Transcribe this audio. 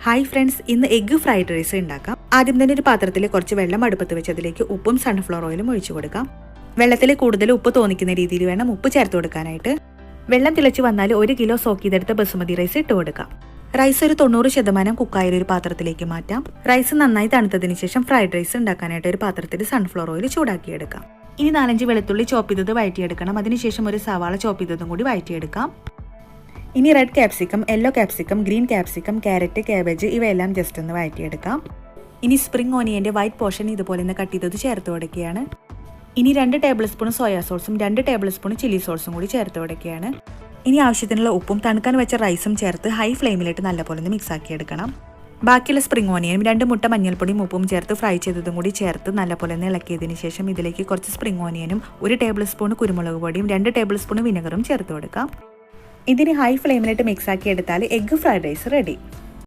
Hi friends, ഇന്ന് egg fried rice ഉണ്ടാക്കാം. ആദ്യം തന്നെ ഒരു പാത്രത്തിൽ കുറച്ച് വെള്ളം അടുപ്പത്ത് വെച്ച് അതിലേക്ക് ഉപ്പും സൺഫ്ലവർ ഓയിലും ഒഴിച്ചു കൊടുക്കാം. വെള്ളത്തിൽ കൂടുതൽ ഉപ്പ് തോന്നിക്കുന്ന രീതിയിൽ വേണം ഉപ്പ് ചേർത്ത് കൊടുക്കാനായിട്ട്. വെള്ളം തിളച്ച് വന്നാൽ 1 കിലോ സോക്ക് ചെയ്തെടുത്ത ബസുമതി റൈസ് ഇട്ട് കൊടുക്കാം. റൈസ് ഒരു 90% കുക്കായ ഒരു പാത്രത്തിലേക്ക് മാറ്റാം. റൈസ് നന്നായി തണുത്തതിന് ശേഷം ഫ്രൈഡ് റൈസ് ഉണ്ടാക്കാനായിട്ട് ഒരു പാത്രത്തിൽ സൺഫ്ലവർ ഓയിൽ ചൂടാക്കിയെടുക്കാം. ഇനി 4-5 വെളുത്തുള്ളി ചോപ്പ് ചെയ്തത് വഴറ്റിയെടുക്കണം. അതിനുശേഷം ഒരു സവാള ചോപ്പ് ചെയ്തതും കൂടി വഴറ്റിയെടുക്കാം. ഇനി red capsicum, yellow capsicum, green capsicum, carrot, cabbage ഇവയെല്ലാം ജസ്റ്റ് ഒന്ന് വഴറ്റിയെടുക്കാം. ഇനി സ്പ്രിംഗ് ഓനിയന്റെ വൈറ്റ് പോർഷൻ ഇതുപോലെ ഒന്ന് കട്ട് ചെയ്തത് ചേർത്ത് കൊടുക്കുകയാണ്. ഇനി 2 ടേബിൾ സ്പൂൺ സോയാ സോസും 2 ടേബിൾ സ്പൂൺ ചില്ലി സോസും കൂടി ചേർത്ത് കൊടുക്കുകയാണ്. ഇനി ആവശ്യത്തിനുള്ള ഉപ്പും തണുക്കാൻ വെച്ച റൈസും ചേർത്ത് ഹൈ ഫ്ലെയിമിലിട്ട് നല്ലപോലെ ഒന്ന് മിക്സ് ആക്കി എടുക്കണം. ബാക്കിയുള്ള സ്പ്രിംഗ് ഓനിയനും 2 മുട്ട മഞ്ഞൾപ്പൊടിയും ഉപ്പും ചേർത്ത് ഫ്രൈ ചെയ്തതും കൂടി ചേർത്ത് നല്ലപോലെ ഒന്ന് ഇളക്കിയതിന് ശേഷം ഇതിലേക്ക് കുറച്ച് സ്പ്രിംഗ് ഓനിയനും 1 ടേബിൾ സ്പൂൺ കുരുമുളക് പൊടിയും 2 ടേബിൾ സ്പൂൺ വിനെഗറും ചേർത്ത് കൊടുക്കാം. ഇതിന് ഹൈ ഫ്ലെയിമിലിട്ട് മിക്സ് ആക്കി എടുത്താൽ എഗ്ഗ് ഫ്രൈഡ് റൈസ് റെഡി.